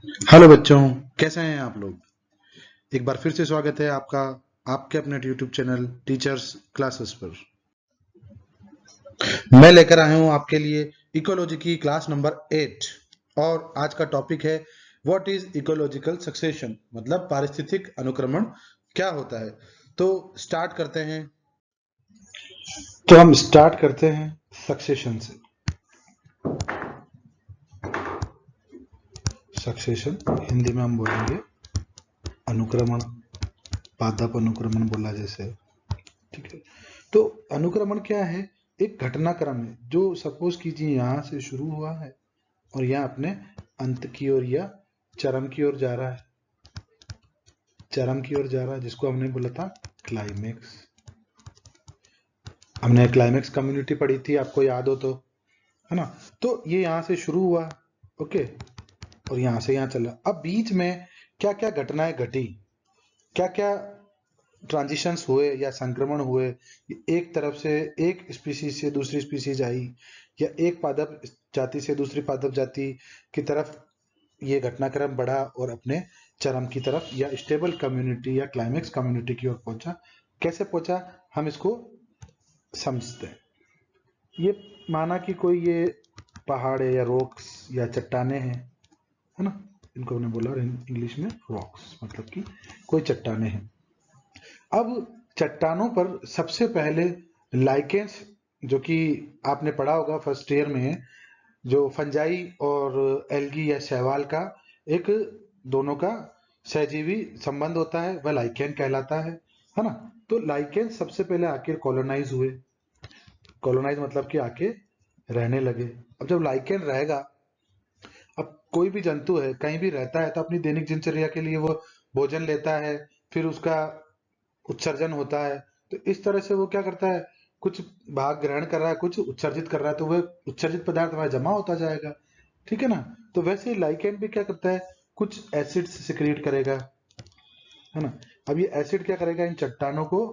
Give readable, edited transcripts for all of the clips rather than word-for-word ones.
Hello बच्चों, कैसे हैं आप लोग। एक बार फिर से स्वागत है आपका आपके अपने यूट्यूब चैनल टीचर्स क्लासेस पर। मैं लेकर आया हूं आपके लिए इकोलॉजी की क्लास नंबर 8 और आज का टॉपिक है व्हाट इज इकोलॉजिकल सक्सेशन, मतलब पारिस्थितिक अनुक्रमण क्या होता है। तो स्टार्ट करते हैं। तो हम स्टार्ट करते हैं सक्सेशन से। सक्सेशन हिंदी में हम बोलेंगे अनुक्रमण, पादप अनुक्रमण बोला जैसे। ठीक है। तो अनुक्रमण क्या है? एक घटनाक्रम है जो सपोज कीजिए यहां से शुरू हुआ है और यहाँ अपने अंत की ओर या चरम की ओर जा रहा है। चरम की ओर जा रहा है जिसको हमने बोला था क्लाइमेक्स। हमने क्लाइमेक्स कम्युनिटी पढ़ी थी, आपको याद हो तो, है ना। तो ये यहाँ से शुरू हुआ, ओके, और यहाँ से यहाँ चला। अब बीच में क्या क्या घटनाएं घटी, क्या क्या ट्रांजिशंस हुए या संक्रमण हुए, एक तरफ से एक स्पीसीज से दूसरी स्पीसीज आई या एक पादप जाति से दूसरी पादप जाति की तरफ ये घटनाक्रम बढ़ा और अपने चरम की तरफ या स्टेबल कम्युनिटी या क्लाइमेक्स कम्युनिटी की ओर पहुंचा। कैसे पहुंचा हम इसको समझते हैं। ये माना कि कोई ये पहाड़ है या रॉक्स या चट्टाने हैं, है ना। इनको हमने बोला इंग्लिश में रॉक्स, मतलब कि कोई चट्टाने हैं। अब चट्टानों पर सबसे पहले लाइकेंस, जो कि आपने पढ़ा होगा फर्स्ट ईयर में, जो फंजाई और एल्गी या शैवाल का एक दोनों का सहजीवी संबंध होता है वह लाइकेन कहलाता है ना। तो लाइकेन सबसे पहले आके कॉलोनाइज हुए। कॉलोनाइज मतलब कि आके रहने लगे। अब जब लाइकेन रहेगा, अब कोई भी जंतु है कहीं भी रहता है तो अपनी दैनिक दिनचर्या के लिए वो भोजन लेता है, फिर उसका उत्सर्जन होता है। तो इस तरह से वो क्या करता है, कुछ भाग ग्रहण कर रहा है, कुछ उत्सर्जित कर रहा है, तो वह उत्सर्जित पदार्थ वहां जमा होता जाएगा। ठीक है ना। तो वैसे ही लाइकेन भी क्या करता है, कुछ एसिड्स सिक्रिएट करेगा, है ना। अब ये एसिड क्या करेगा, इन चट्टानों को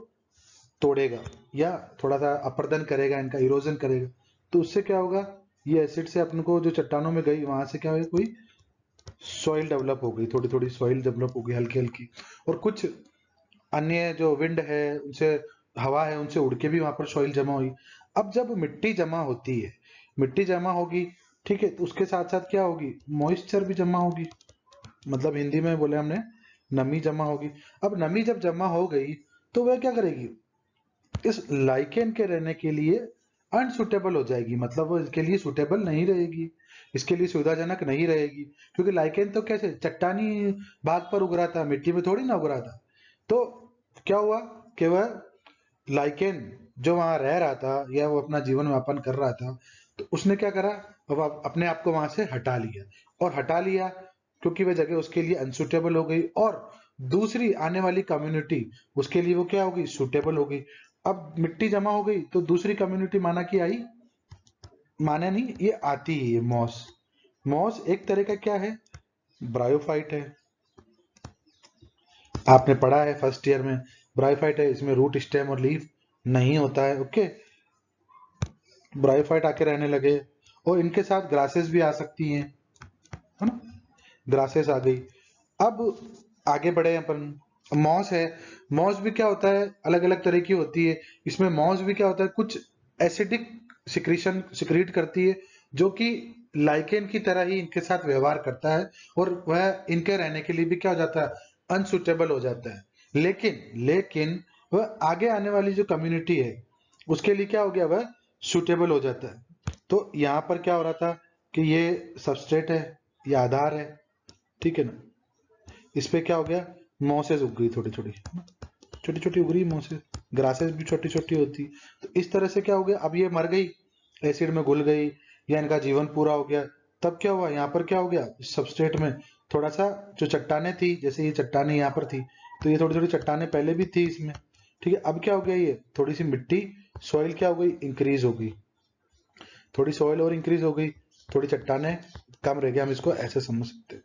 तोड़ेगा या थोड़ा सा अपर्दन करेगा, इनका इरोजन करेगा। तो उससे क्या होगा, ये एसिड से अपन को जो चट्टानों में गई वहां से क्या होगी, कोई सॉइल डेवलप हो गई, थोड़ी थोड़ी सॉइल डेवलप हो गई हल्की हल्की। और कुछ अन्य जो विंड है उनसे, हवा है उनसे उड़ के भी वहां पर सॉइल जमा हुई। अब जब मिट्टी जमा होती है, मिट्टी जमा होगी, ठीक है, तो उसके साथ साथ क्या होगी, मॉइस्चर भी जमा होगी। मतलब हिंदी में बोले हमने, नमी जमा होगी। अब नमी जब जमा हो गई तो वह क्या करेगी, इस लाइकेन के रहने के लिए अनसुटेबल हो जाएगी, मतलब वो इसके लिए सुटेबल नहीं रहेगी, इसके लिए सुविधाजनक नहीं रहेगी। क्योंकि लाइकेन तो कैसे चट्टानी भाग पर उग रहा था, मिट्टी में थोड़ी ना उग रहा था। तो क्या हुआ कि वह लाइकेन जो वहां रह रहा था या वो अपना जीवन यापन कर रहा था, तो उसने क्या करा, अब अपने आप को वहां से हटा लिया। और हटा लिया क्योंकि वह जगह उसके लिए अनसुटेबल हो गई, और दूसरी आने वाली कम्युनिटी उसके लिए वो क्या होगी, सुटेबल हो गई। अब मिट्टी जमा हो गई तो दूसरी कम्युनिटी माना कि आई, माने नहीं, ये आती ही है मॉस। मॉस एक तरह का क्या है, ब्रायोफाइट है। आपने पढ़ा है फर्स्ट ईयर में, ब्रायोफाइट है, इसमें रूट स्टेम और लीफ नहीं होता है, ओके। ब्रायोफाइट आके रहने लगे और इनके साथ ग्रासेस भी आ सकती हैं, है ना। ग्रासेस आ गई। अब आगे बढ़े अपन। मॉस है, मॉस भी क्या होता है, अलग अलग तरह की होती है। इसमें मॉस भी क्या होता है, कुछ एसिडिक सिक्रीशन सिक्रीट करती है, जो कि लाइकेन की तरह ही इनके साथ व्यवहार करता है, और वह इनके रहने के लिए भी क्या हो जाता है, अनसुटेबल हो जाता है। लेकिन लेकिन वह आगे आने वाली जो कम्युनिटी है उसके लिए क्या हो गया, वह सुटेबल हो जाता है। तो यहाँ पर क्या हो रहा था कि ये सबस्ट्रेट है, ये आधार है, ठीक है ना। इस पे क्या हो गया, मोसेस उग गई, थोड़ी थोड़ी छोटी छोटी उग रही मोसेस। ग्रासेस भी छोटी छोटी होती। तो इस तरह से क्या हो गया, अब ये मर गई, एसिड में घुल गई या इनका जीवन पूरा हो गया। तब क्या हुआ, यहाँ पर क्या हो गया, सबस्ट्रेट में थोड़ा सा जो चट्टाने थी, जैसे ये चट्टाने यहाँ पर थी, तो ये थोड़ी थोड़ी चट्टाने पहले भी थी इसमें, ठीक है। अब क्या हो गया, ये थोड़ी सी मिट्टी, सॉइल क्या हो गई, इंक्रीज हो गई, थोड़ी सॉइल और इंक्रीज हो गई, थोड़ी चट्टाने कम रह गया, हम इसको ऐसे समझ सकते हैं,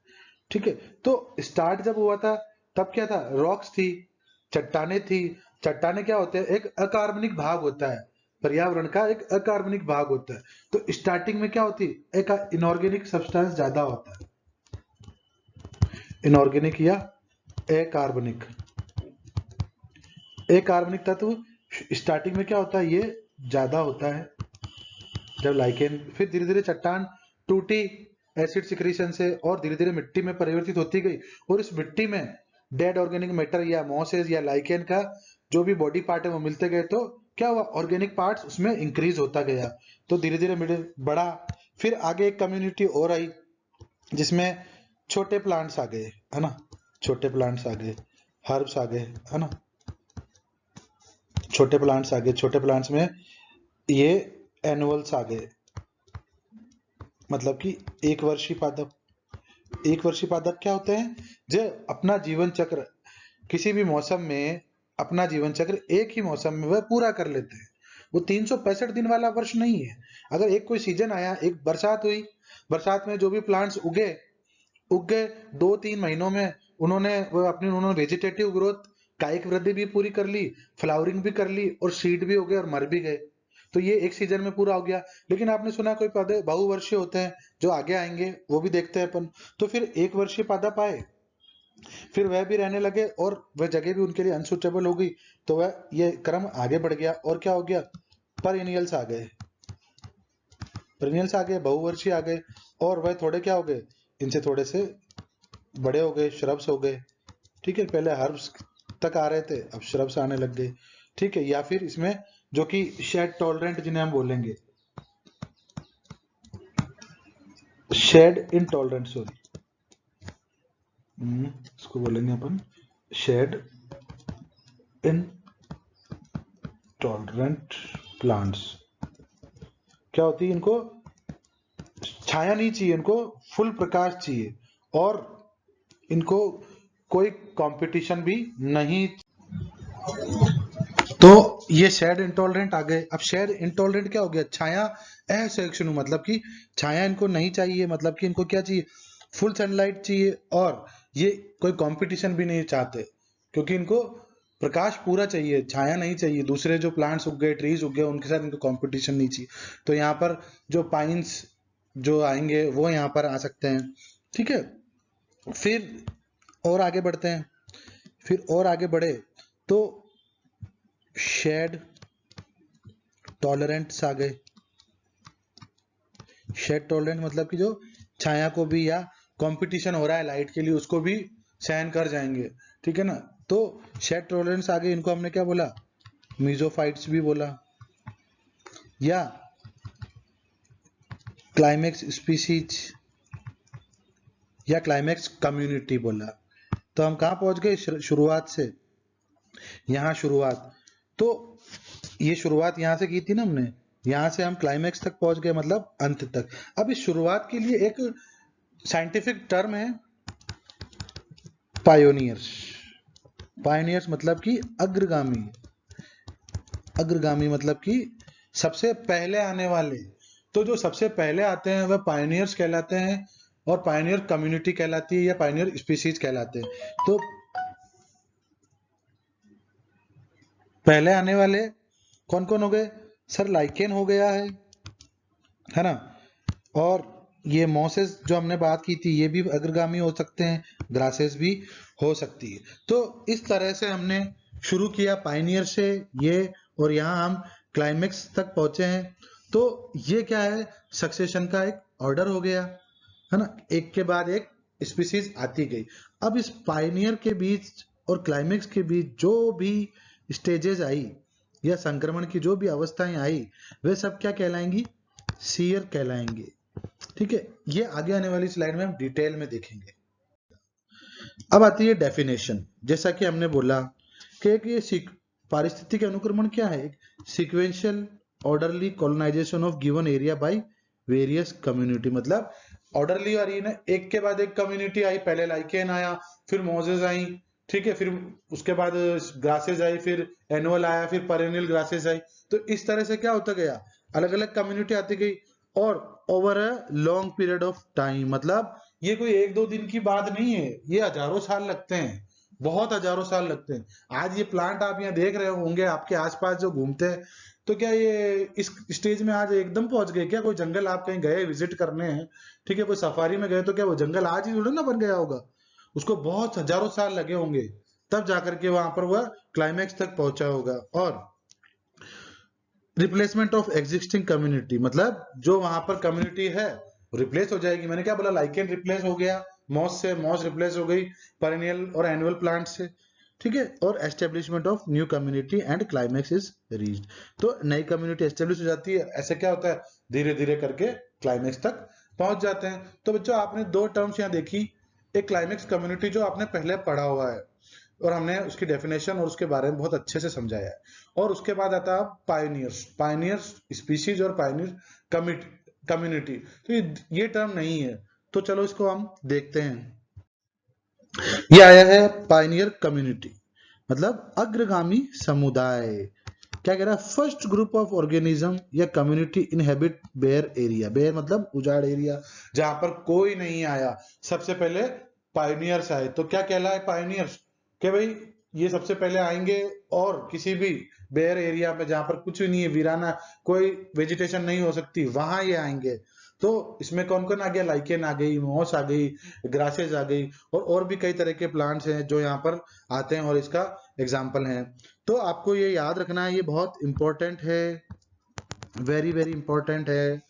ठीक है। तो स्टार्ट जब हुआ था तब क्या था, रॉक्स थी, चट्टाने थी। चट्टाने क्या होते हैं, एक अकार्बनिक भाग होता है, पर्यावरण का एक अकार्बनिक भाग होता है। तो स्टार्टिंग में क्या होती है, एक इनऑर्गेनिक सब्सटेंस ज्यादा होता है, इनऑर्गेनिक या अकार्बनिक। अकार्बनिक तत्व स्टार्टिंग में क्या होता है, ये ज्यादा होता है जब लाइकेन, फिर धीरे धीरे चट्टान टूटी एसिड सिक्रीशन से और धीरे धीरे मिट्टी में परिवर्तित होती गई, और इस मिट्टी में डेड ऑर्गेनिक मैटर या मॉसेस या लाइकेन का जो भी बॉडी पार्ट है वो मिलते गए, तो क्या हुआ, ऑर्गेनिक पार्ट्स उसमें इंक्रीज होता गया, तो धीरे धीरे बढ़ा। फिर आगे एक कम्युनिटी और आई जिसमें छोटे प्लांट्स आ गए, है ना, छोटे प्लांट्स आ गए, हर्ब्स आ गए, है ना, छोटे प्लांट्स आ गए। छोटे प्लांट्स में ये एनुअल्स आ गए, मतलब कि एक वर्षीय पादप। एक वर्षीय पादप क्या होते हैं, जो अपना जीवन चक्र किसी भी मौसम में, अपना जीवन चक्र एक ही मौसम में वह पूरा कर लेते हैं। वो 365 दिन वाला वर्ष नहीं है। अगर एक कोई सीजन आया, एक बरसात हुई, बरसात में जो भी प्लांट्स उग गए 2-3 महीनों में उन्होंने वेजिटेटिव ग्रोथ, कायिक वृद्धि भी पूरी कर ली, फ्लावरिंग भी कर ली, और सीड भी हो गए और मर भी गए, तो ये एक सीजन में पूरा हो गया। लेकिन आपने सुना कोई पौधे बहुवर्षीय होते हैं, जो आगे आएंगे वो भी देखते हैं अपन। तो फिर एक वर्षीय पादप आए, फिर वह भी रहने लगे और वह जगह भी उनके लिए अनसुटेबल हो गई, तो वह ये क्रम आगे बढ़ गया और क्या हो गया, पेरेनियल्स आ गए, पेरेनियल्स आ गए, बहुवर्षीय आ गए, और वह थोड़े क्या हो गए, इनसे थोड़े से बड़े हो गए, श्रब्स हो गए। ठीक है, पहले हर्ब्स तक आ रहे थे, अब श्रब्स आने लग गए। ठीक है, या फिर इसमें जो कि शेड टॉलरेंट जिन्हें हम बोलेंगे, शेड इनटॉलरेंट, सॉरी, इसको बोलेंगे अपन शेड इनटॉलरेंट प्लांट्स। क्या होती है, इनको छाया नहीं चाहिए, इनको फुल प्रकाश चाहिए, और इनको कोई कंपटीशन भी नहीं। तो ये शेड इंटॉलरेंट आ गए। अब शेड इंटॉलरेंट क्या हो गया, छाया असहिष्णु, मतलब कि छाया इनको नहीं चाहिए, मतलब कि इनको क्या चाहिए, फुल सनलाइट चाहिए, और ये कोई कंपटीशन भी नहीं चाहते, क्योंकि इनको प्रकाश पूरा चाहिए, छाया नहीं चाहिए। दूसरे जो प्लांट्स उग गए, ट्रीज उग गए, उनके साथ इनको कंपटीशन नहीं चाहिए। तो यहाँ पर जो पाइन्स जो आएंगे वो यहाँ पर आ सकते हैं। ठीक है, फिर और आगे बढ़ते हैं, फिर और आगे बढ़े तो शेड टॉलरेंट्स आ गए। शेड टॉलरेंट मतलब कि जो छाया को भी, या कंपटीशन हो रहा है लाइट के लिए, उसको भी सहन कर जाएंगे। ठीक है ना, तो शेड टॉलरेंस आ गए, इनको हमने क्या बोला, मीजोफाइट्स भी बोला, या क्लाइमेक्स स्पीसीज, या क्लाइमेक्स कम्युनिटी बोला। तो हम कहाँ पहुंच गए, शुरुआत से, यहाँ शुरुआत। तो ये शुरुआत यहाँ से की थी ना हमने, यहाँ से हम क्लाइमेक्स तक पहुंच गए, मतलब अंत तक। अब इस शुरुआत के लिए एक साइंटिफिक टर्म है पायोनियर्स। पायोनियर्स मतलब कि अग्रगामी, अग्रगामी मतलब कि सबसे पहले आने वाले। तो जो सबसे पहले आते हैं वह पायोनियर्स कहलाते हैं, और पायोनियर कम्युनिटी कहलाती है, या पायोनियर स्पीसीज कहलाते हैं। तो पहले आने वाले कौन कौन हो गए सर, लाइकेन हो गया है ना, और ये मॉसेस जो हमने बात की थी, ये भी अग्रगामी हो सकते हैं, ग्रासेस भी हो सकती है। तो इस तरह से हमने शुरू किया पाइनियर से ये, और यहाँ हम क्लाइमेक्स तक पहुंचे हैं। तो ये क्या है, सक्सेशन का एक ऑर्डर हो गया, है ना, एक के बाद एक स्पीसीज आती गई। अब इस पाइनियर के बीच और क्लाइमेक्स के बीच जो भी स्टेजेस आई, या संक्रमण की जो भी अवस्थाएं आई, वे सब क्या कहलाएंगी, सीयर कहलाएंगे। ठीक है, ये आगे आने वाली स्लाइड में हम डिटेल में देखेंगे। अब आती है डेफिनेशन। जैसा कि हमने बोला कि एक ये पारिस्थितिक अनुक्रमण क्या है, sequential orderly colonisation of given area by various community. मतलब ऑर्डरली आ रही है ना, एक के बाद एक कम्युनिटी आई, पहले लाइकेन आया, फिर मोजेस आई, ठीक है, फिर उसके बाद ग्रासेस आई, फिर एनुअल आया, फिर पेरेनियल ग्रासेस आई। तो इस तरह से क्या होता गया, अलग अलग कम्युनिटी आती गई, और over a long period of time. मतलब ये कोई एक दो दिन की बात नहीं है, ये हजारों साल लगते हैं, बहुत हजारों साल लगते हैं। आज ये प्लांट आप यहाँ देख रहे होंगे आपके आसपास जो घूमते हैं, तो क्या ये इस स्टेज में आज एकदम पहुंच गए क्या, कोई जंगल आप कहीं गए विजिट करने हैं, ठीक है, कोई सफारी में गए, तो क्या वो जंगल आज ही थोड़ी ना बन गया होगा, उसको बहुत हजारों साल लगे होंगे, तब जाकर के वहां पर वह क्लाइमैक्स तक पहुंचा होगा। और रिप्लेसमेंट ऑफ एग्जिस्टिंग कम्युनिटी, मतलब जो वहां पर कम्युनिटी है रिप्लेस हो जाएगी। मैंने क्या बोला, लाइकेन रिप्लेस हो गया मॉस से, मॉस रिप्लेस हो गई पेरेनियल और एनुअल प्लांट से, ठीक है। और establishment of new community and climax is reached, तो नई कम्युनिटी एस्टेब्लिश हो जाती है। ऐसे क्या होता है, धीरे धीरे करके क्लाइमैक्स तक पहुंच जाते हैं। तो बच्चों आपने दो टर्म्स यहाँ देखी, एक क्लाइमैक्स कम्युनिटी जो आपने पहले पढ़ा हुआ है और हमने उसकी डेफिनेशन और उसके बारे में बहुत अच्छे से समझाया है। और उसके बाद आता है पायनियर्स, पायनियर्स स्पीशीज और पायनियर कम्युनिटी। तो ये टर्म नहीं है, तो चलो इसको हम देखते हैं। ये आया है पायनियर कम्युनिटी, मतलब अग्रगामी समुदाय। क्या कह रहा है, फर्स्ट ग्रुप ऑफ ऑर्गेनिज्म या community inhabit bare area. Bare मतलब उजाड़ एरिया, जहां पर कोई नहीं आया, सबसे पहले पायनियर्स आए। तो क्या कहलाए पायनियर्स, कि भाई ये सबसे पहले आएंगे और किसी भी बेयर एरिया में जहां पर कुछ भी नहीं है, वीराना, कोई वेजिटेशन नहीं हो सकती, वहां ये आएंगे। तो इसमें कौन कौन आ गया, लाइकेन आ गई, मॉस आ गई, ग्रासेस आ गई, और भी कई तरह के प्लांट्स हैं जो यहाँ पर आते हैं और इसका एग्जाम्पल है। तो आपको ये याद रखना है, ये बहुत इंपॉर्टेंट है, वेरी वेरी इंपॉर्टेंट है।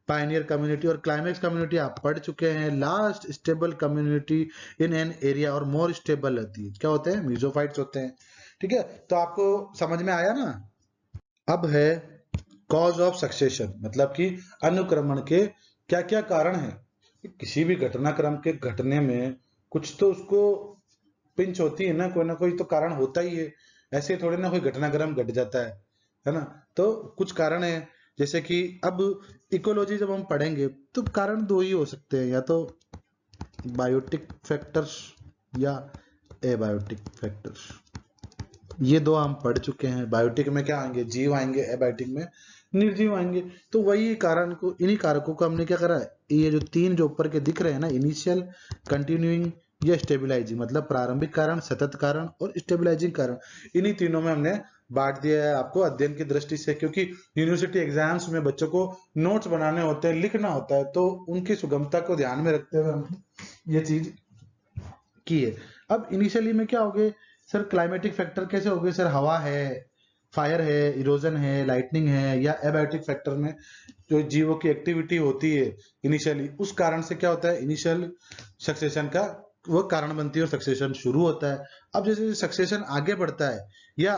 पायनियर कम्युनिटी और क्लाइमैक्स कम्युनिटी आप पढ़ चुके हैं। Last stable community in an area और मोर स्टेबल रहती है, क्या होते हैं, मीजोफाइट्स होते हैं, ठीक है। तो आपको समझ में आया ना। अब है कॉज ऑफ सक्सेशन, मतलब कि अनुक्रमण के क्या क्या कारण है। किसी भी घटनाक्रम के घटने में कुछ तो उसको पिंच होती है ना कोई तो कारण होता ही है। ऐसे थोड़े ना कोई घटनाक्रम घट जाता है ना। तो कुछ कारण है, जैसे कि अब इकोलॉजी जब हम पढ़ेंगे तो कारण दो ही हो सकते हैं, या तो बायोटिक फैक्टर्स या एबायोटिक फैक्टर्स। ये दो हम पढ़ चुके हैं। बायोटिक में क्या आएंगे, जीव आएंगे, एबायोटिक में निर्जीव आएंगे। तो वही कारण को, इन्हीं कारकों को हमने क्या करा है, ये जो तीन जो ऊपर के दिख रहे हैं ना, इनिशियल, कंटिन्यूइंग या स्टेबिलाईजिंग, मतलब प्रारंभिक कारण, सतत कारण और स्टेबिलाईजिंग कारण, इन्हीं तीनों में हमने बांट दिया है आपको अध्ययन की दृष्टि से। क्योंकि यूनिवर्सिटी एग्जाम्स में बच्चों को नोट्स बनाने होते हैं, लिखना होता है, तो उनकी सुगमता को ध्यान में रखते हुए हमने ये चीज की है। अब इनिशियली में क्या हो गए सर, क्लाइमेटिक फैक्टर कैसे हो गए सर, हवा है, फायर है, इरोजन है, लाइटनिंग है, या एबायोटिक फैक्टर में जो जीवों की एक्टिविटी होती है इनिशियली, उस कारण से क्या होता है, इनिशियल सक्सेशन का वो कारण बनती है और सक्सेशन शुरू होता है। अब जैसे जैसे सक्सेशन आगे बढ़ता है या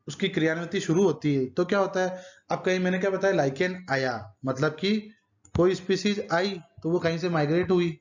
उसकी क्रियान्विति शुरू होती है, तो क्या होता है, अब कहीं मैंने क्या बताया, लाइकेन आया, मतलब कि कोई स्पीसीज आई तो वो कहीं से माइग्रेट हुई,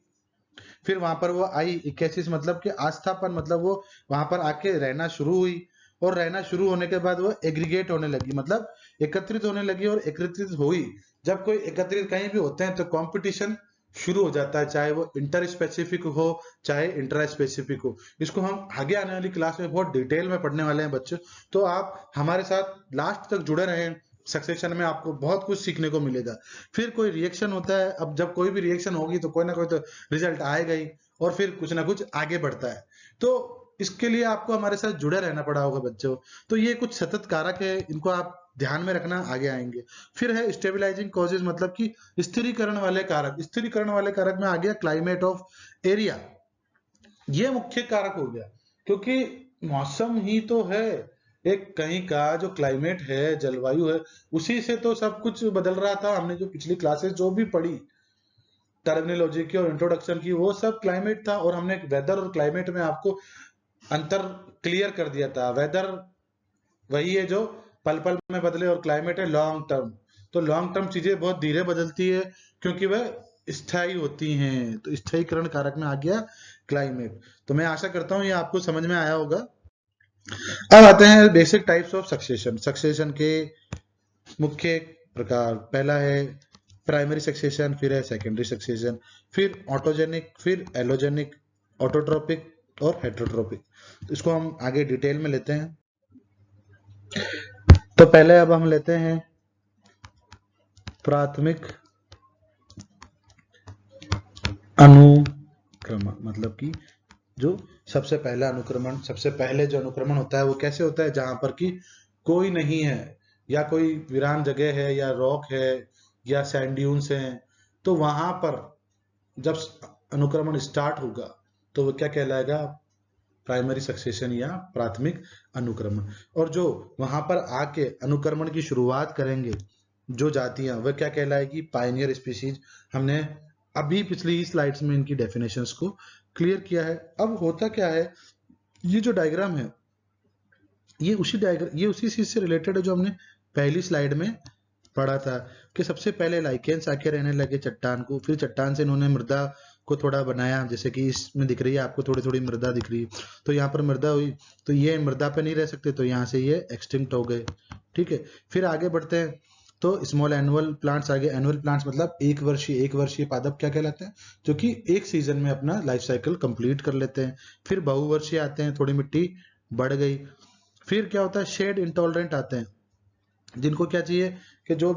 फिर वहां पर वो आई 81, मतलब कि आस्थापन, मतलब वो वहां पर आके रहना शुरू हुई, और रहना शुरू होने के बाद वो एग्रीगेट होने लगी, मतलब एकत्रित होने लगी, और एकत्रित हुई। जब कोई एकत्रित कहीं भी होते हैं तो कंपटीशन शुरू हो जाता है, चाहे वो इंटर स्पेसिफिक हो चाहे इंट्रा स्पेसिफिक हो। इसको हम आगे आने वाली क्लास में बहुत डिटेल में पढ़ने वाले हैं बच्चों, तो आप हमारे साथ लास्ट तक जुड़े रहें। सक्सेशन में आपको बहुत कुछ सीखने को मिलेगा। फिर कोई रिएक्शन होता है, अब जब कोई भी रिएक्शन होगी तो कोई ना कोई तो रिजल्ट आएगा ही, और फिर कुछ ना कुछ आगे बढ़ता है। तो इसके लिए आपको हमारे साथ जुड़े रहना पड़ा होगा बच्चों। तो ये कुछ सतत कारक है, इनको आप ध्यान में रखना, आगे आएंगे। फिर है स्टेबिलाईजिंग कॉजेज, मतलब कि स्थिरीकरण वाले कारक। स्थिरीकरण वाले कारक में आ गया क्लाइमेट ऑफ एरिया, ये मुख्य कारक हो गया, क्योंकि मौसम ही तो है एक कहीं का, जो क्लाइमेट है, जलवायु है, उसी से तो सब कुछ बदल रहा था। हमने जो पिछली क्लासेस जो भी पढ़ी टर्मिनोलॉजी की और इंट्रोडक्शन की, वो सब क्लाइमेट था, और हमने वेदर और क्लाइमेट में आपको अंतर क्लियर कर दिया था। वेदर वही है जो पल पल में बदले, और क्लाइमेट है लॉन्ग टर्म। तो लॉन्ग टर्म चीजें बहुत धीरे बदलती है, क्योंकि वह स्थायी होती हैं। तो स्थायीकरण कारक में आ गया क्लाइमेट। तो मैं आशा करता हूं ये आपको समझ में आया होगा। अब आते हैं basic types of succession. Succession के मुख्य प्रकार, पहला है प्राइमरी सक्सेशन, फिर है सेकेंडरी सक्सेशन, फिर ऑटोजेनिक, फिर एलोजेनिक, ऑटोट्रोपिक और हेट्रोट्रोपिक। तो इसको हम आगे डिटेल में लेते हैं। तो पहले अब हम लेते हैं प्राथमिक अनुक्रमण, मतलब कि जो सबसे पहला अनुक्रमण, सबसे पहले जो अनुक्रमण होता है वो कैसे होता है, जहां पर कि कोई नहीं है, या कोई वीरान जगह है, या रॉक है, या सैंड ड्यून्स हैं। तो वहां पर जब अनुक्रमण स्टार्ट होगा तो वो क्या कहलाएगा, प्राइमरी सक्सेशन या प्राथमिक अनुक्रमण। और जो वहां पर आके अनुक्रमण की शुरुआत करेंगे जो जातियां, वह क्या कहलाएगी, पायनियर स्पीशीज। हमने अभी पिछली स्लाइड्स में इनकी डेफिनेशंस को क्लियर किया है। अब होता क्या है, ये जो डायग्राम है ये उसी चीज से रिलेटेड है जो हमने पहली स्लाइड में पढ़ा था कि सबसे पहले लाइकेंस आके रहने लगे चट्टान को, फिर चट्टान से इन्होंने मृदा को थोड़ा बनाया, जैसे कि इसमें दिख रही है आपको थोड़ी थोड़ी मृदा दिख रही है, तो यहाँ पर मृदा हुई, तो ये मृदा पे नहीं रह सकते, तो यहाँ से ये एक्सटिंक्ट हो गए। ठीक है, फिर आगे बढ़ते हैं तो स्मॉल एनुअल प्लांट्स आ गए। एनुअल प्लांट्स मतलब एक वर्षीय पादप क्या कहलाते हैं, जो कि एक सीजन में अपना लाइफ साइकिल कंप्लीट कर लेते हैं। फिर बहुवर्षीय आते हैं, थोड़ी मिट्टी बढ़ गई। फिर क्या होता है, शेड इंटॉलरेंट आते हैं, जिनको क्या चाहिए कि जो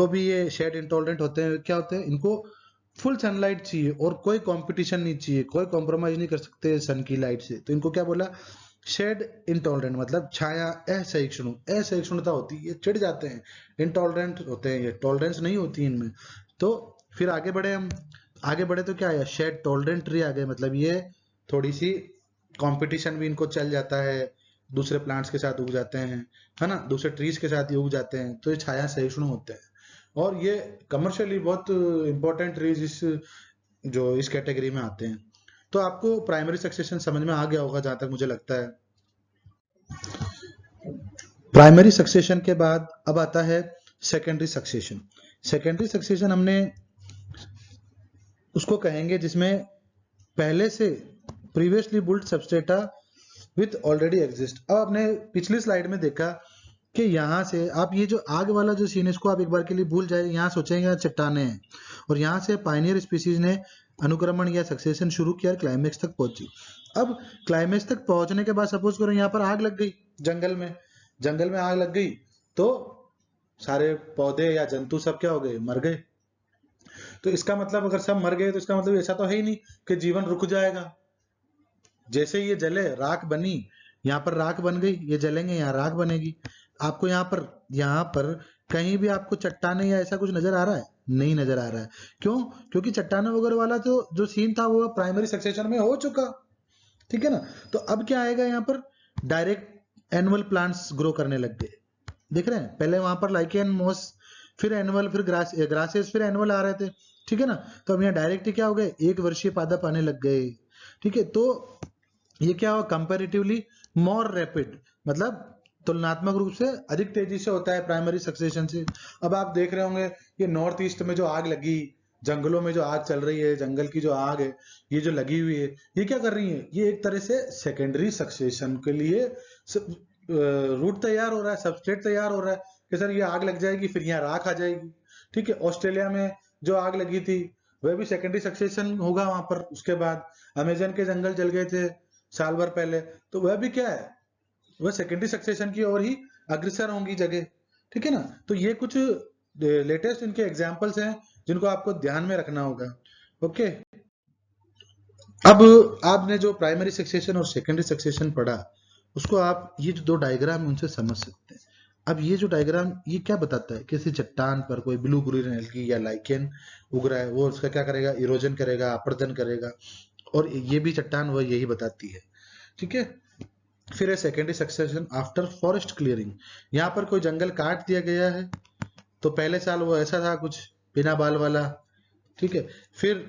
भी ये शेड इंटॉलरेंट होते हैं, क्या होते हैं, इनको फुल सनलाइट चाहिए और कोई कंपटीशन नहीं चाहिए, कोई कॉम्प्रोमाइज नहीं कर सकते सन की लाइट से, तो इनको क्या बोला, शेड इंटॉलरेंट, मतलब छाया असहिष्णु, असहिष्णुता होती है, ये चिढ़ जाते हैं, इंटॉलरेंट होते हैं, ये टॉलरेंस नहीं होती इनमें। तो फिर आगे बढ़े तो क्या आया, शेड टॉलरेंट ट्री आ गए, मतलब ये थोड़ी सी कंपटीशन भी इनको चल जाता है, दूसरे प्लांट्स के साथ उग जाते हैं, है ना, दूसरे ट्रीज के साथ ये उग जाते हैं, तो ये छाया सहिष्णु होते हैं। और ये कमर्शियली बहुत इंपॉर्टेंट ट्रीज इस कैटेगरी में आते हैं। तो आपको प्राइमरी सक्सेशन समझ में आ गया होगा जहां तक मुझे लगता है। प्राइमरी सक्सेशन के बाद अब आता है सेकेंडरी सक्सेशन। सेकेंडरी सक्सेशन हमने उसको कहेंगे जिसमें पहले से previously built substrata with already exist. अब आपने पिछली स्लाइड में देखा कि यहाँ से आप ये जो आग वाला जो सीन है इसको आप एक बार के लिए भूल जाए, यहाँ सोचेंगे चट्टाने हैं, और यहाँ से पायनियर स्पीसीज ने अनुक्रमण या सक्सेशन शुरू किया, क्लाइमेक्स तक पहुंची। अब क्लाइमेक्स तक पहुंचने के बाद सपोज करो यहाँ पर आग लग गई, जंगल में आग लग गई, तो सारे पौधे या जंतु सब क्या हो गए, मर गए। तो इसका मतलब अगर सब मर गए तो इसका मतलब ऐसा तो है ही नहीं कि जीवन रुक जाएगा। जैसे ये जले, राख बनी, यहाँ पर राख बन गई, ये जलेंगे, यहाँ राख बनेगी। आपको यहाँ पर कहीं भी आपको चट्टाने या ऐसा कुछ नजर आ रहा है? नहीं नजर आ रहा है। क्यों? क्योंकि चट्टाने वगैरह वाला तो जो सीन था वो प्राइमरी सक्सेशन में हो चुका। ठीक है ना। तो अब क्या आएगा, यहाँ पर डायरेक्ट एनुअल प्लांट्स ग्रो करने लग गए। देख रहे हैं, पहले वहां पर लाइकेन, मोस, फिर एनुअल, फिर ग्रासेस, फिर एनुअल आ रहे थे। ठीक है ना। तो अब यहाँ डायरेक्ट क्या हो गए, एक वर्षीय पादप आने लग गए। ठीक है, तो ये क्या हो, कंपैरेटिवली मोर रैपिड, मतलब तुलनात्मक रूप से अधिक तेजी से होता है प्राइमरी सक्सेशन से। अब आप देख रहे होंगे ये नॉर्थ ईस्ट में जो आग लगी, जंगलों में जो आग चल रही है, जंगल की जो आग है ये जो लगी हुई है, ये क्या कर रही है, ये एक तरह से सेकेंडरी सक्सेशन के लिए रूट तैयार हो रहा है, सबस्ट्रेट तैयार हो रहा है कि सर ये आग लग जाएगी, फिर यहाँ राख आ जाएगी। ठीक है, ऑस्ट्रेलिया में जो आग लगी थी वह भी सेकेंडरी सक्सेशन होगा वहां पर। उसके बाद अमेजन के जंगल जल गए थे साल भर पहले, तो वह भी क्या है, वह सेकेंडरी सक्सेशन की ओर ही अग्रसर होंगी जगह। ठीक है ना। तो ये कुछ लेटेस्ट इनके एग्जांपल्स हैं जिनको आपको ध्यान में रखना होगा। ओके, अब आपने जो प्राइमरी सक्सेशन और सेकेंडरी सक्सेशन पढ़ा, उसको आप ये जो दो डायग्राम उनसे समझ सकते हैं। अब ये जो डायग्राम ये क्या बताता है, किसी चट्टान पर कोई ब्लू ग्रीन एल्गी या लाइकेन उग रहा है, वो उसका क्या करेगा, इरोजन करेगा, अपर्दन करेगा, और ये भी चट्टान वह यही बताती है। ठीक है। फिर है secondary succession after forest clearing. यहाँ पर कोई जंगल काट दिया गया है, तो पहले साल वो ऐसा था कुछ बिना बाल वाला। ठीक है, फिर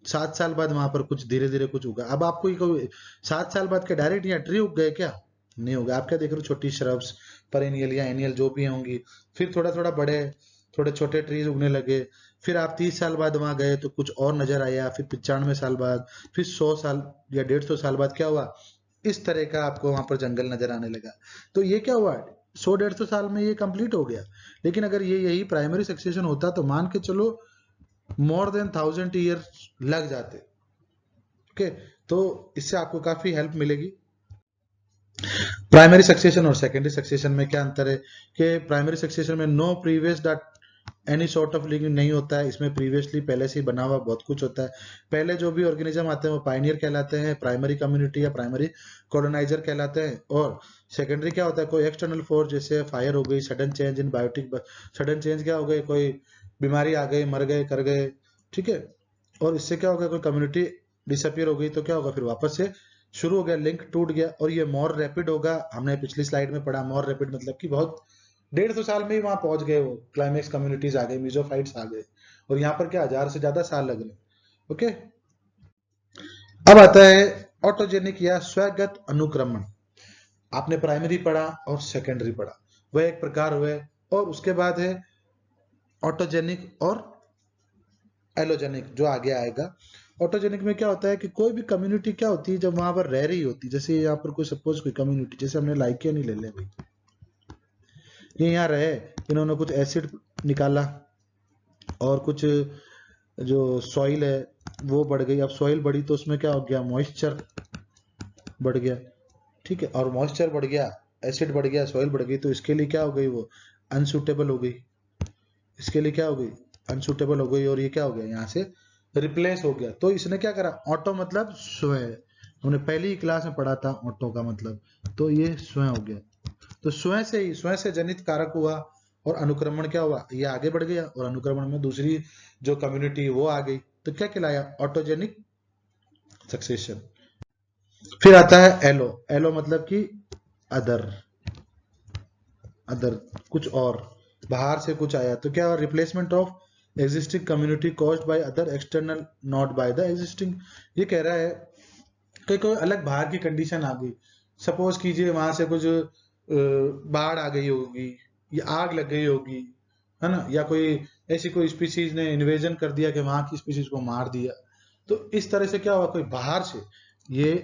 7 साल बाद वहां पर कुछ धीरे धीरे कुछ उगा। अब आपको कोई 7 साल बाद के डायरेक्ट यहाँ ट्री उग गए क्या? नहीं होगा। आप क्या देख रहे हो, छोटी श्रब्स, पेरेनियल या एनियल जो भी होंगी, फिर थोड़ा थोड़ा बड़े, थोड़े छोटे ट्रीज उगने लगे। फिर आप 30 साल बाद वहां गए तो कुछ और नजर आया, फिर 95 साल बाद, फिर 100 साल या 150 साल बाद क्या हुआ, इस तरह का आपको वहां पर जंगल नजर आने लगा। तो ये क्या हुआ, 100-150 साल में ये कंप्लीट हो गया। लेकिन अगर ये यही प्राइमरी सक्सेशन होता तो मान के चलो मोर देन 1000 ईयर लग जाते। ओके, तो इससे आपको काफी हेल्प मिलेगी। प्राइमरी सक्सेशन और सेकेंडरी सक्सेशन में क्या अंतर है कि प्राइमरी सक्सेशन में no previous dot any sort of linking नहीं होता है। इसमें प्रीवियसली पहले से ही बना हुआ बहुत कुछ होता है। पहले जो भी ऑर्गेनिज्म आते हैं वो पायनियर कहलाते हैं, प्राइमरी कम्युनिटी या प्राइमरी कॉलोनाइजर कहलाते हैं। और सेकेंडरी क्या होता है, कोई एक्सटर्नल फोर्स, जैसे फायर हो गई, sudden change in biotic, sudden change क्या हो गई, कोई बीमारी आ गई, मर गए, कर गए। ठीक है, और इससे क्या होगा, कोई कम्युनिटी डिसअपियर हो गई तो क्या होगा, फिर वापस से शुरू हो गया, लिंक टूट गया। और ये मोर रैपिड होगा, हमने पिछली स्लाइड में पढ़ा, मोर रैपिड मतलब कि बहुत 150 साल में ही वहां पहुंच गए, वो क्लाइमेक्स कम्युनिटीज आ गए, मीजोफाइट्स आ गए, और यहाँ पर क्या 1000 से ज्यादा साल लग रहे। ओके, अब आता है ऑटोजेनिक या स्वगत अनुक्रमण। आपने प्राइमरी पढ़ा और सेकेंडरी पढ़ा, वह एक प्रकार हुए। और उसके बाद है ऑटोजेनिक और एलोजेनिक, जो आगे आएगा। ऑटोजेनिक में क्या होता है कि कोई भी कम्युनिटी क्या होती है जब वहां पर रह रही होती है, जैसे यहाँ पर कोई सपोज कोई कम्युनिटी, जैसे हमने लाइकियन ही ले लिया भाई, ये यहाँ रहे, इन्होंने कुछ एसिड निकाला और कुछ जो सॉइल है वो बढ़ गई। अब सॉइल बढ़ी तो उसमें क्या हो गया, मॉइस्चर बढ़ गया, ठीक है, और मॉइस्चर बढ़ गया, एसिड बढ़ गया, सॉइल बढ़ गई, तो इसके लिए क्या हो गई, वो अनसूटेबल हो गई, इसके लिए क्या हो गई, अनसूटेबल हो गई, और ये क्या हो गया, यहाँ से रिप्लेस हो गया। तो इसने क्या करा, ऑटो मतलब स्वयं, हमने पहली ही क्लास में पढ़ा था ऑटो का मतलब, तो ये स्वयं हो गया। तो स्वयं से ही, स्वयं से जनित कारक हुआ, और अनुक्रमण क्या हुआ, ये आगे बढ़ गया, और अनुक्रमण में दूसरी जो कम्युनिटी वो आ गई, तो क्या कहलाया, ऑटोजेनिक सक्सेशन। फिर आता है एलो। एलो मतलब कि अदर, अदर कुछ और, बाहर से कुछ आया, तो क्या, replacement of existing community caused by other external not by the existing. ये कह रहा है कि कोई अलग बाहर की कंडीशन आ गई, सपोज कीजिए वहां से कुछ बाढ़ आ गई होगी, या आग लग गई होगी, है ना, या कोई ऐसी कोई स्पीसीज ने इन्वेजन कर दिया कि वहां की स्पीसीज को मार दिया। तो इस तरह से क्या हुआ, कोई बाहर से, ये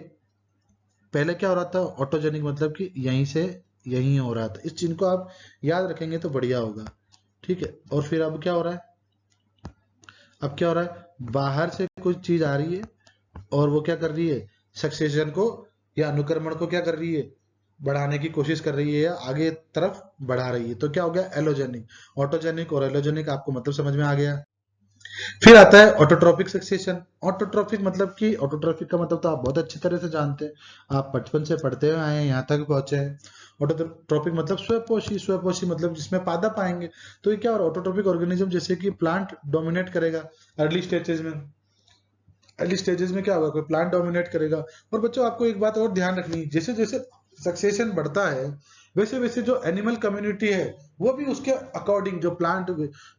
पहले क्या हो रहा था, ऑटोजेनिक मतलब कि यहीं से यहीं हो रहा था। इस चीज को आप याद रखेंगे तो बढ़िया होगा, ठीक है। और फिर अब क्या हो रहा है, अब क्या हो रहा है, बाहर से कुछ चीज आ रही है और वो क्या कर रही है, सक्सेशन को या अनुक्रमण को क्या कर रही है, बढ़ाने की कोशिश कर रही है, या आगे तरफ बढ़ा रही है। तो क्या हो गया, एलोजेनिक। ऑटोजेनिक और एलोजेनिक आपको मतलब समझ में आ गया। फिर आता है ऑटोट्रॉपिक सक्सेशन। ऑटोट्रॉपिक मतलब कि, ऑटोट्रॉपिक का मतलब तो आप बहुत अच्छी तरह से जानते हैं, आप बचपन से पढ़ते हुए आए हैं, यहाँ तक पहुंचे हैं। ऑटोट्रॉपिक मतलब स्वपोषी, स्वपोषी मतलब जिसमें पादप आएंगे। तो ये क्या, और ऑटोट्रॉपिक ऑर्गेनिज्म जैसे कि प्लांट डोमिनेट करेगा अर्ली स्टेजेस में, अर्ली स्टेजेस में क्या होगा, कोई प्लांट डोमिनेट करेगा। और बच्चों आपको एक बात और ध्यान रखनी है, जैसे जैसे सक्सेशन बढ़ता है, वैसे वैसे जो एनिमल कम्युनिटी है वो भी उसके अकॉर्डिंग, जो प्लांट,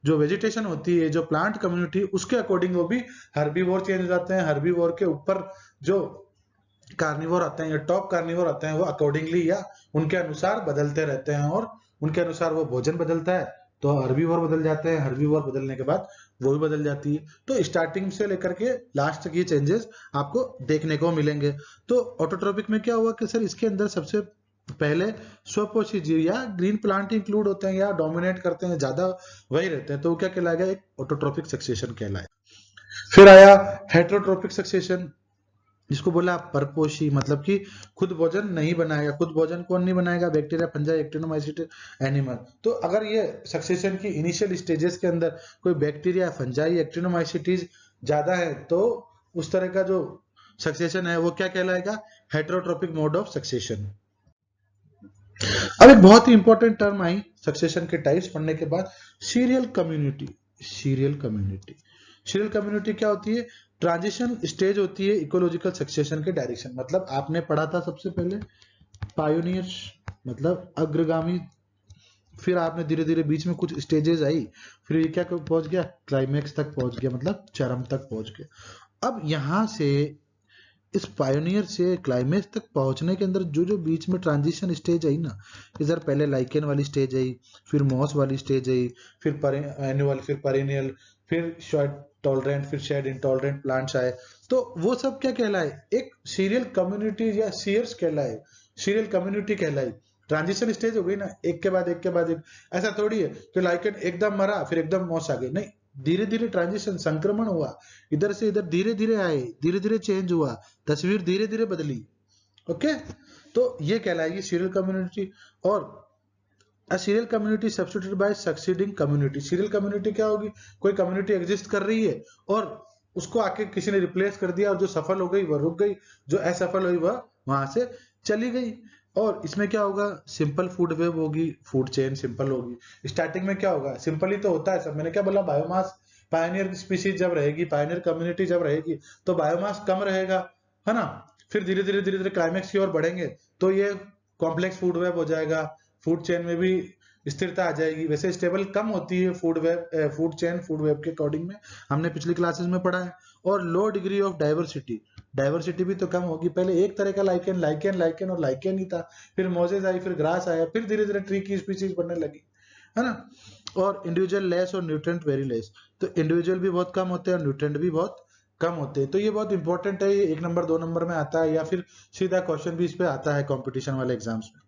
जो वेजिटेशन होती है, जो प्लांट कम्युनिटी, उसके अकॉर्डिंग वो भी हर्बीवोर चेंज हो जाते हैं। हर्बीवोर के ऊपर जो कार्निवोर आते हैं या टॉप कार्निवोर आते हैं, वो अकॉर्डिंगली या उनके अनुसार बदलते रहते हैं, और उनके अनुसार वो भोजन बदलता है। तो हर्बीवोर बदल जाते हैं, हर्बीवोर बदलने के बाद वो भी बदल जाती है। तो स्टार्टिंग से लेकर के लास्ट तक ये चेंजेस आपको देखने को मिलेंगे। तो ऑटोट्रॉपिक में क्या हुआ कि सर इसके अंदर सबसे पहले स्वपोषी जीव या ग्रीन प्लांट इंक्लूड होते हैं, या डोमिनेट करते हैं, ज्यादा वही रहते हैं, तो वो क्या कहलाएगा, एक ऑटोट्रॉपिक सक्सेशन कहलाएगा। फिर आया हेटरोट्रॉपिक सक्सेशन, जिसको बोला परपोषी, मतलब कि खुद भोजन नहीं बनाएगा। खुद भोजन कौन नहीं बनाएगा, बैक्टीरिया, फंजाई, एक्टिनोमाइसीट, एनिमल। तो अगर ये सक्सेशन की इनिशियल स्टेजेस के अंदर कोई बैक्टीरिया, फंजाई, एक्टिनोमाइसीटीज ज्यादा है, तो उस तरह का जो सक्सेशन है वो क्या कहलाएगा, हेटरोट्रॉपिक मोड ऑफ सक्सेशन। अब एक बहुत ही इंपॉर्टेंट टर्म आई सक्सेशन के टाइप्स पढ़ने के बाद, serial community. Serial community, serial community क्या होती है, ट्रांजिशन स्टेज होती है इकोलॉजिकल सक्सेशन के डायरेक्शन। मतलब आपने पढ़ा था सबसे पहले पायोनियर्स, मतलब अग्रगामी, फिर आपने धीरे धीरे बीच में कुछ स्टेजेस आई, फिर ये क्या पहुंच गया, क्लाइमेक्स तक पहुंच गया, मतलब चरम तक पहुंच गया। अब यहां से इस पायोनियर से क्लाइमेक्स तक पहुंचने के अंदर जो जो बीच में ट्रांजिशन स्टेज आई ना, इधर पहले लाइकेन वाली स्टेज आई, फिर मॉस वाली स्टेज आई, फिर एनुअल, फिर पेरिनियल, फिर शेड टॉलरेंट, फिर शेड इंटॉलरेंट प्लांट्स आए। तो वो सब क्या कहलाए, एक सीरियल कम्युनिटी या सीयर्स कहलाए, सीरियल कम्युनिटी कहलाई। ट्रांजिशन स्टेज हो गई ना, एक के बाद एक के बाद एक। ऐसा थोड़ी है कि लाइकेन एकदम मरा फिर एकदम मॉस आ गई, नहीं, धीरे धीरे ट्रांजिशन, संक्रमण हुआ, इधर से इधर धीरे धीरे आए, धीरे धीरे चेंज हुआ, तस्वीर धीरे धीरे बदली। ओके, तो ये कहलाएगी सीरियल कम्युनिटी। और a serial community substituted by succeeding community. Serial community क्या होगी, कोई कम्युनिटी एग्जिस्ट कर रही है और उसको आके किसी ने रिप्लेस कर दिया, और जो सफल हो गई वह रुक गई, जो असफल हुई वह वहां से चली गई। और इसमें क्या होगा, सिंपल फूड वेब होगी, फूड चेन सिंपल होगी। स्टार्टिंग में क्या होगा, सिंपल ही तो होता है सब, मैंने क्या बोला, बायोमास पायनियर स्पीशीज जब रहेगी, पायनियर कम्युनिटी जब रहेगी, तो बायोमास कम रहेगा, है ना। फिर धीरे धीरे क्लाइमेक्स की ओर बढ़ेंगे तो ये कॉम्प्लेक्स फूड वेब हो जाएगा, फूड चेन में भी स्थिरता आ जाएगी। वैसे स्टेबल कम होती है food web, food chain food web के अकॉर्डिंग में, हमने पिछली क्लासेस में पढ़ा है। और लो डिग्री ऑफ डाइवर्सिटी, डाइवर्सिटी भी तो कम होगी। पहले एक तरह का लाइकेन लाइकेन लाइकेन और लाइकेन ही था, फिर मोजेस आई, फिर ग्रास आया, फिर धीरे धीरे ट्री की स्पीशीज बनने लगी, है ना। और इंडिविजुअल लेस और न्यूट्रेंट वेरी लेस, तो इंडिविजुअल भी बहुत कम होते हैं और न्यूट्रेंट भी बहुत कम होते हैं। तो ये बहुत इंपॉर्टेंट है, ये 1 नंबर 2 नंबर में आता है, या फिर सीधा क्वेश्चन भी इस पे आता है कंपटीशन वाले एग्जाम्स में।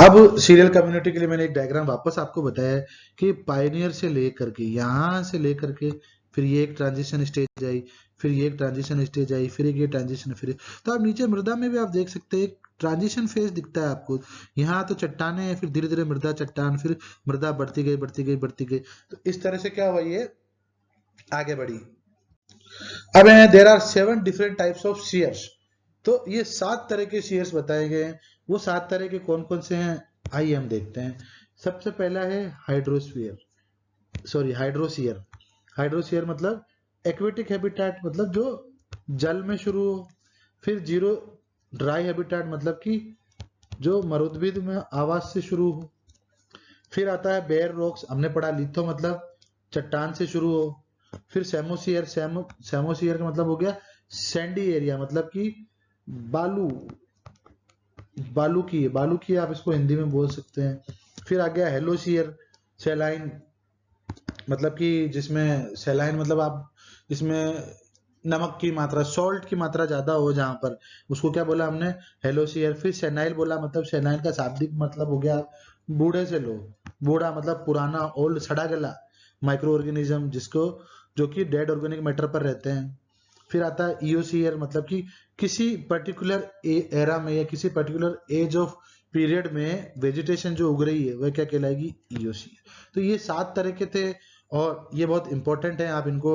अब सीरियल कम्युनिटी के लिए मैंने एक डायग्राम वापस आपको बताया है कि पायनियर से लेकर के, यहां से लेकर के, फिर ये एक ट्रांजिशन स्टेज आई, फिर ये एक ट्रांजिशन स्टेज आई, फिर एक ये ट्रांजिशन, फिर तो आप नीचे मृदा में भी आप देख सकते हैं एक ट्रांजिशन फेज दिखता है आपको। यहाँ तो चट्टाने हैं, फिर धीरे धीरे मृदा चट्टान, फिर मृदा बढ़ती गई बढ़ती गई बढ़ती गई, तो इस तरह से क्या हुआ, ये आगे बढ़ी। अब there are 7 different types of shares, तो ये 7 तरह के शेयर्स बताए गए हैं। वो 7 तरह के कौन कौन से हैं आइए हम देखते हैं। सबसे पहला है हाइड्रोस्फीयर, सॉरी हाइड्रोशियर। हाइड्रोशियर मतलब एक्वेटिक हैबिटेट, मतलब जो जल में शुरू हो। फिर जीरो ड्राई हैबिटेट, मतलब कि जो मरुद्भिद में आवास से शुरू हो। फिर आता है बेयर रॉक्स, हमने पढ़ा लिथो मतलब चट्टान से शुरू हो। फिर सेमोसियर, सेमोसियर का मतलब हो गया सैंडी एरिया, मतलब कि बालू, बालू की आप इसको हिंदी में बोल सकते हैं। फिर आ गया हेलोसियर, सेलाइन, मतलब कि जिसमें सेलाइन मतलब आप इसमें नमक की मात्रा, सॉल्ट की मात्रा ज्यादा हो जहां पर, उसको क्या बोला हमने, हेलोसियर। फिर सेनाइल बोला, मतलब सेनाइल का शाब्दिक मतलब हो गया बूढ़े से लो, बूढ़ा मतलब पुराना, ओल्ड सड़ा गला माइक्रो ऑर्गेनिज्म, जिसको जो कि डेड ऑर्गेनिक मैटर पर रहते हैं। फिर आता है ईओसीएर, मतलब कि किसी पर्टिकुलर एरा में या किसी पर्टिकुलर एज ऑफ पीरियड में वेजिटेशन जो उग रही है वह क्या कहलाएगी, ईओसीएर। तो ये 7 तरह के थे और ये बहुत इंपॉर्टेंट है। आप इनको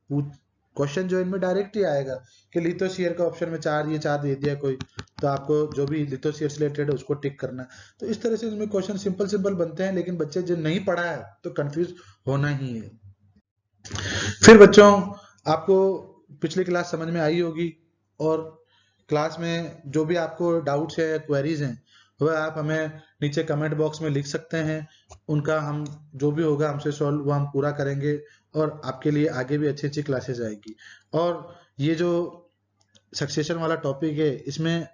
क्वेश्चन जो इनमें डायरेक्ट ही आएगा कि लिथोस्फीयर का ऑप्शन में 4 ये 4 दे दिया कोई, तो आपको जो भी लिथोस्फीयर से रिलेटेड है उसको टिक करना। तो इस तरह से इसमें क्वेश्चन सिंपल सिंपल बनते हैं, लेकिन बच्चे जो नहीं पढ़ा है तो कंफ्यूज होना ही है। फिर बच्चों आपको पिछली क्लास समझ में आई होगी, और क्लास में जो भी आपको डाउट्स है, क्वेरीज हैं, वह आप हमें नीचे कमेंट बॉक्स में लिख सकते हैं। उनका हम जो भी होगा हमसे सॉल्व वो हम पूरा करेंगे, और आपके लिए आगे भी अच्छी अच्छी क्लासेस आएगी। और ये जो सक्सेशन वाला टॉपिक है, इसमें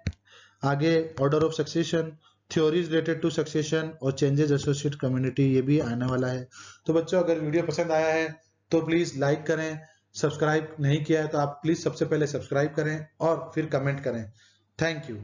आगे order of succession, theories related to succession और चेंजेस एसोसिएट कम्युनिटी, ये भी आने वाला है। तो बच्चों अगर वीडियो पसंद आया है तो प्लीज लाइक करें, सब्सक्राइब नहीं किया है तो आप प्लीज सबसे पहले सब्सक्राइब करें और फिर कमेंट करें। Thank you.